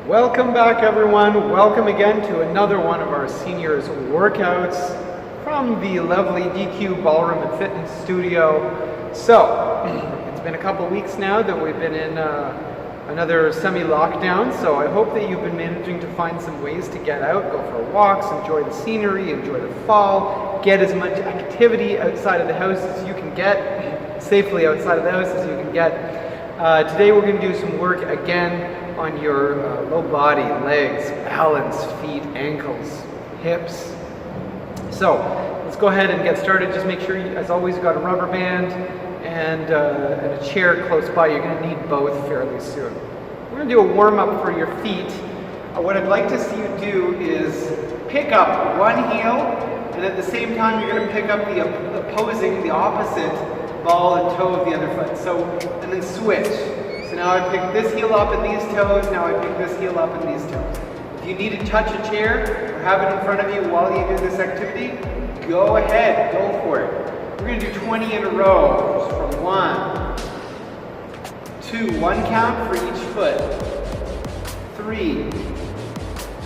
Welcome back, everyone. Welcome again to another one of our seniors workouts from the lovely DQ Ballroom and Fitness Studio. So, it's been a couple weeks now that we've been in another semi-lockdown, so I hope that you've been managing to find some ways to get out, go for walks, enjoy the scenery, enjoy the fall, get as much activity outside of the house as you can get, safely outside of the house as you can get. Today we're going to do some work again on your low body, legs, balance, feet, ankles, hips. So let's go ahead and get started. Just make sure, as always, you've got a rubber band and a chair close by. You're going to need both fairly soon. We're going to do a warm-up for your feet. What I'd like to see you do is pick up one heel, and at the same time you're going to pick up the opposite ball and toe of the other foot. So, and then switch. So now I pick this heel up and these toes, now I pick this heel up and these toes. If you need to touch a chair or have it in front of you while you do this activity, go ahead, go for it. We're going to do 20 in a row, just from 1, 2, 1 count for each foot, 3,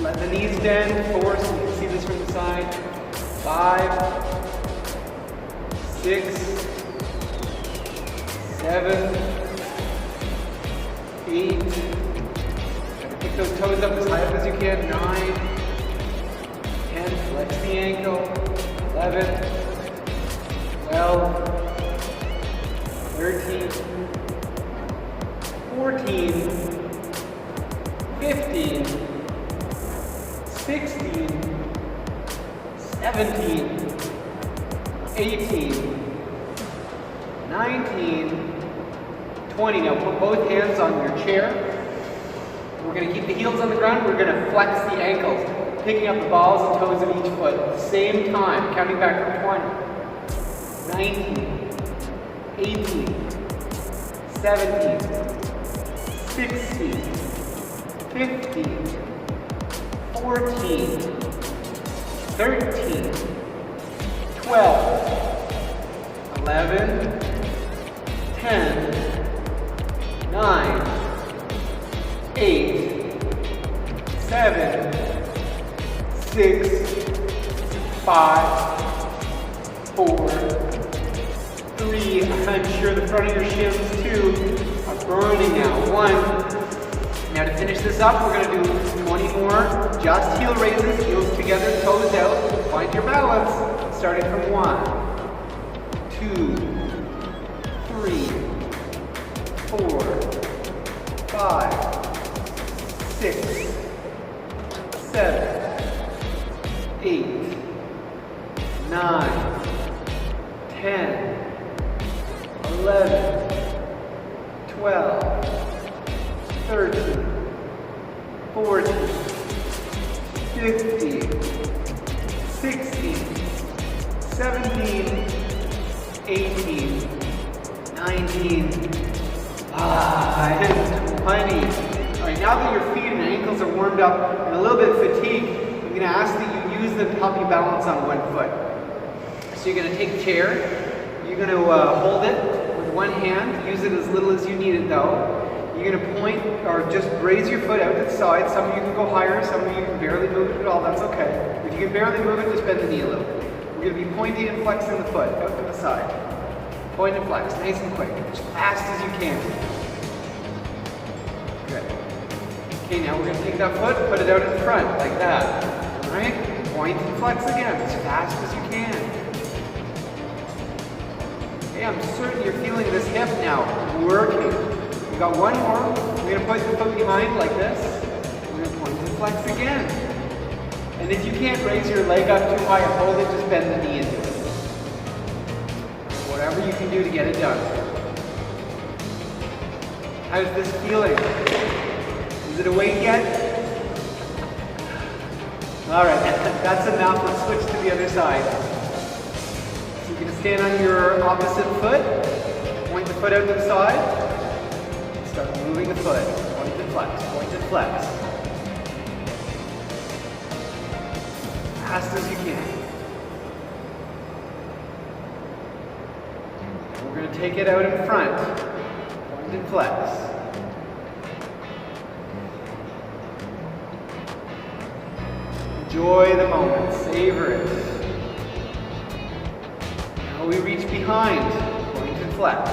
let the knees bend, 4, so you can see this from the side, 5, 6, 7, 8, pick those toes up as high up as you can, 9, 10, flex the ankle, 11, 12, 13, 14, 15, 16, 17, 18, 19, 20. Now put both hands on your chair. We're going to keep the heels on the ground. We're going to flex the ankles, picking up the balls and toes of each foot at the same time, counting back from 20, 19, 18, 17, 16, 15, 14, 13, 12, 11, 10, 9, 8, 7, 6, 5, 4, 3. I'm sure the front of your shins too are burning now. 1. Now to finish this up, we're going to do 20 more. Just heel raises, heels together, toes out. Find your balance. Starting from 1, 2, 3, 4, 5, 6, 7, 8, 9, 10, 11, 12, 13, 14, 15, 16, 17, 18, 19, and 20. Alright, now that your feet and ankles are warmed up and a little bit fatigued, I'm going to ask that you use them to help you balance on one foot. So you're going to take a chair, you're going to hold it with one hand, use it as little as you need it though. You're going to point or just raise your foot out to the side. Some of you can go higher, some of you can barely move it at all, that's okay. If you can barely move it, just bend the knee a little. We're going to be pointing and flexing the foot out to the side. Point and flex, nice and quick, as fast as you can. Good. Okay, now we're going to take that foot, put it out in front, like that. Alright? Point and flex again, as fast as you can. Okay, I'm certain you're feeling this hip now, working. We've got one more. We're going to put the foot behind, like this. We're going to point and flex again. And if you can't raise your leg up too high or hold it, just bend the knee into it. Whatever you can do to get it done. How's this feeling? Is it awake yet? Alright, that's enough. Let's switch to the other side. So you're going to stand on your opposite foot, point the foot out to the side, start moving the foot, point and flex, point and flex. Fast as you can. We're going to take it out in front, point and flex. Enjoy the moment, savor it. Now we reach behind, point and flex.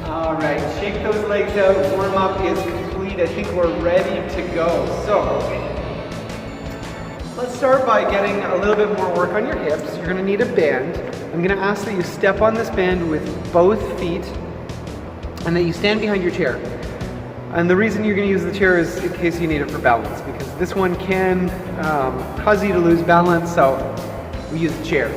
All right, shake those legs out, warm up is complete. I think we're ready to go. So, let's start by getting a little bit more work on your hips. You're gonna need a band. I'm gonna ask that you step on this band with both feet and that you stand behind your chair. And the reason you're gonna use the chair is in case you need it for balance, because this one can cause you to lose balance, so we use the chair.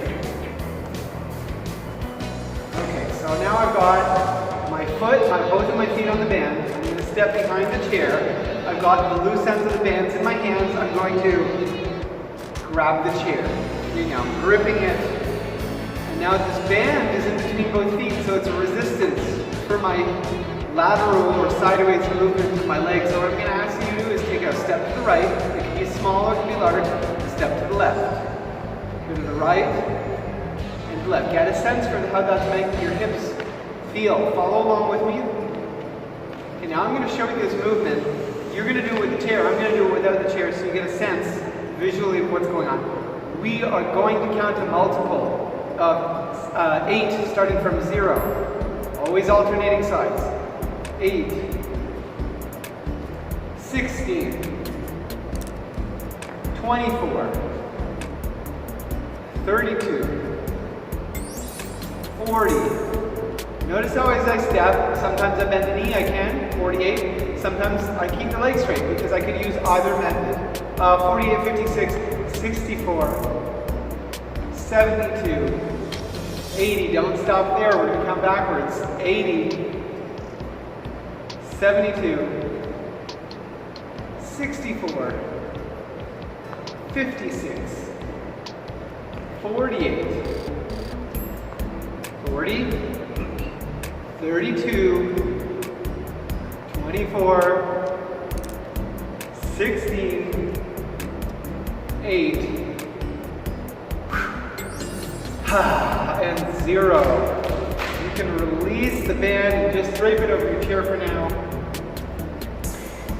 Okay, so now I've got my foot, both of my feet on the band. I'm gonna step behind the chair. I've got the loose ends of the bands in my hands. I'm going to grab the chair. Here you go, I'm gripping it. And now this band is in between both feet, so it's a resistance for my lateral or sideways movement of my legs. So what I'm going to ask you to do is take a step to the right. It can be small or it can be large. Step to the left. Go to the right and left. Get a sense for how that's making your hips feel. Follow along with me. Okay, now I'm going to show you this movement. You're going to do it with the chair. I'm going to do it without the chair, so you get a sense visually of what's going on. We are going to count a multiple of 8 starting from 0. Always alternating sides. 8, 16, 24, 32, 40. Notice how as I step, sometimes I bend the knee, I can, 48. Sometimes I keep the legs straight because I could use either method. 48, 56, 64, 72, 80. Don't stop there, we're going to count backwards. 80, 72, 64, 56, 48, 40, 32, 24, 16, 8, and 0. You can release the band and just drape it over your chair for now.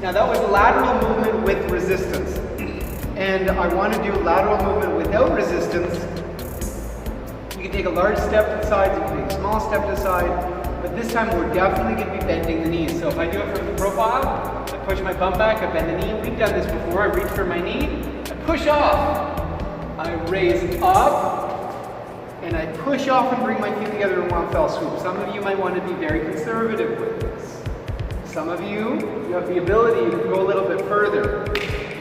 Now that was lateral movement with resistance. And I want to do lateral movement without resistance. You can take a large step to the side, you can take a small step to the side, but this time we're definitely going to be bending the knees. So if I do it from the profile, I push my bum back, I bend the knee. We've done this before. I reach for my knee, I push off. I raise up, and I push off and bring my feet together in one fell swoop. Some of you might want to be very conservative with this. Some of you have the ability to go a little bit further.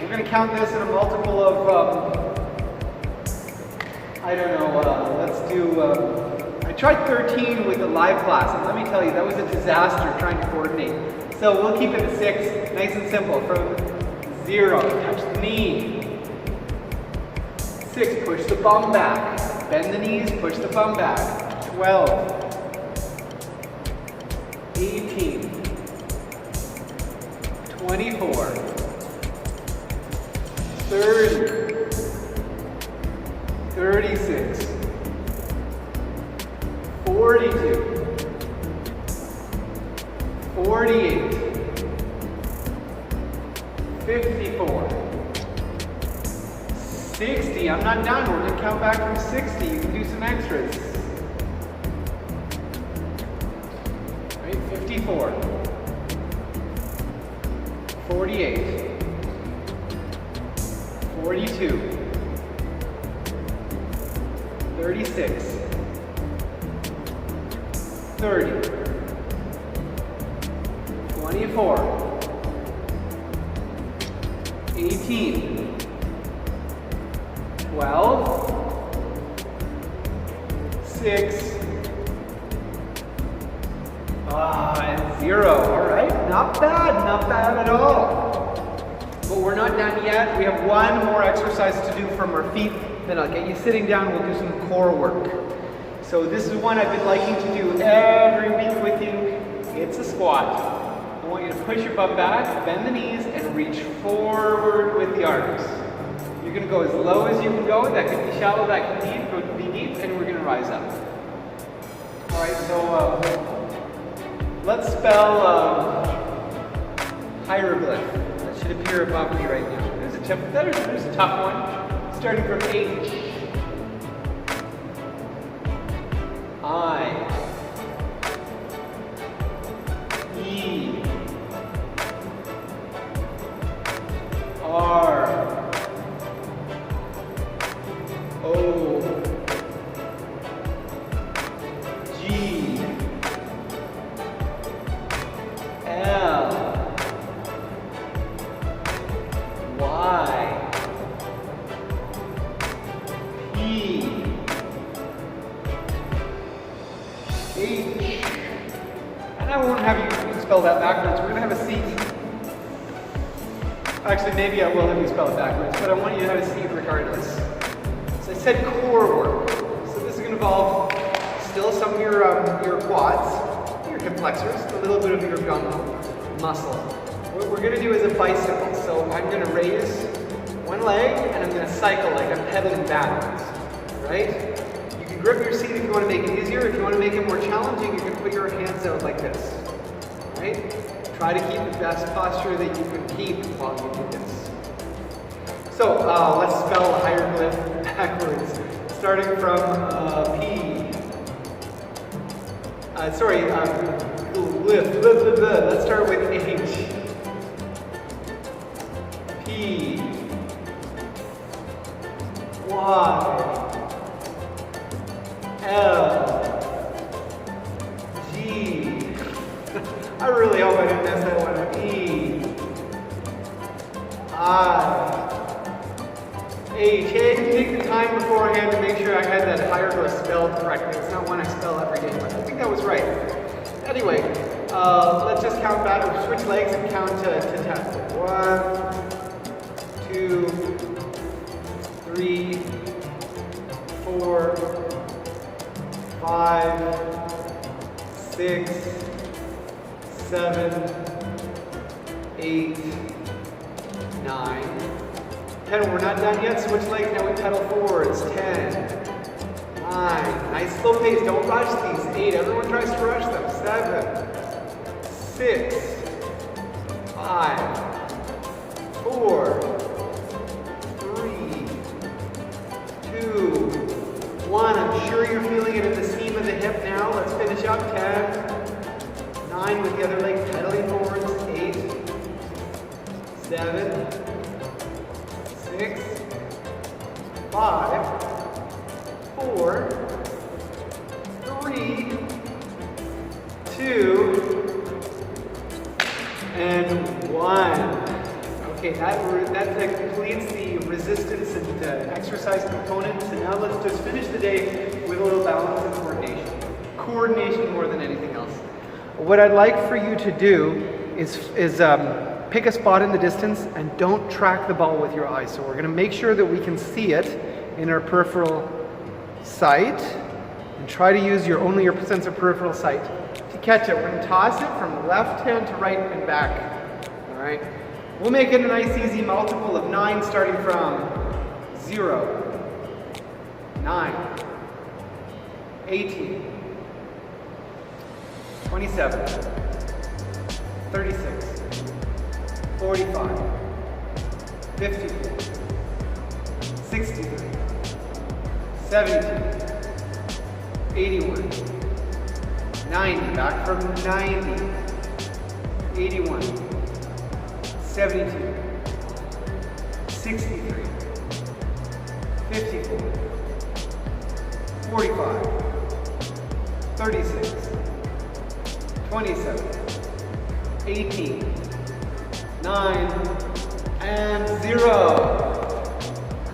We're going to count this in a multiple of, I don't know, let's do, I tried 13 with the live class, and let me tell you, that was a disaster trying to coordinate. So we'll keep it at 6, nice and simple. From 0, touch the knee. 6, push the bum back. Bend the knees, push the bum back. 12, 18, 24, 30, 36, 42, 48, 54, 60. I'm not done. We're going to count back from 60. You can do some extras. Right? 54, 48, 42, 36, 30, 24, 18, 12, 6, and 0. All right, not bad at all. But we're not done yet. We have one more exercise to do from our feet. Then I'll get you sitting down. We'll do some core work. So this is one I've been liking to do every week with you. It's a squat. I want you to push your butt back, bend the knees, and reach forward with the arms. You're going to go as low as you can go. That could be shallow, that can be deep, and we're going to rise up. All right, so let's spell hieroglyph. That should appear above me right now. There's a tough one. Starting from H. I. E. R. O. G. L. Y. P. H. And I won't have you spell that backwards. We're going to have a C. Actually, maybe I will have you spell it backwards, but I want you to have a C regardless. So I said core work. So this is going to involve still some of your quads, your hip flexors, a little bit of your gum muscle. What we're going to do is a bicycle. So I'm going to raise one leg and I'm going to cycle like I'm pedaling backwards, right? You can grip your seat if you want to make it easier. If you want to make it more challenging, you can put your hands out like this, right? Try to keep the best posture that you can keep while you do this. So let's spell hieroglyph backwards, starting from P. Let's start with H. P. Y. L. G. I really hope I didn't mess that one up. E. I. H. Hey, I didn't take the time beforehand to make sure I had that hieroglyph spelled correctly. It's not one I spell every day, but I think that was right. Anyway, let's just count back, or switch legs and count to 10. 1, 2, 3, 4, 5, 6, 7, 8, 9, 10. We're not done yet. Switch legs. Now we pedal forwards. 10, 9. Nice slow pace. Don't rush these. 8. Everyone tries to rush them. 7, 6, 5, 4, 3, 2, 1. I'm sure you're feeling it in the seam of the hip now. Let's finish up. 10, 9 with the other leg pedaling forwards. 8, 7, 6, 5, 4, 3, 2, and 1. Okay, that completes the resistance and exercise component. So now let's just finish the day with a little balance and coordination. Coordination more than anything else. What I'd like for you to do is pick a spot in the distance and don't track the ball with your eyes. So we're going to make sure that we can see it in our peripheral sight and try to use only your sense of peripheral sight to catch it. We're going to toss it from left hand to right and back. All right. We'll make it a nice easy multiple of 9 starting from 0, 9, 18, 27, 36, 45, 54, 63, 72, 81, 90, back from 90, 81, 72, 63, 54, 45, 36, 27, 18, 9, and 0.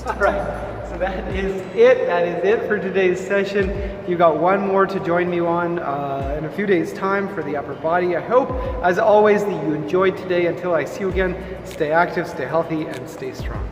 All right, so that is it. That is it for today's session. You got one more to join me on in a few days' time for the upper body. I hope, as always, that you enjoyed today. Until I see you again, stay active, stay healthy, and stay strong.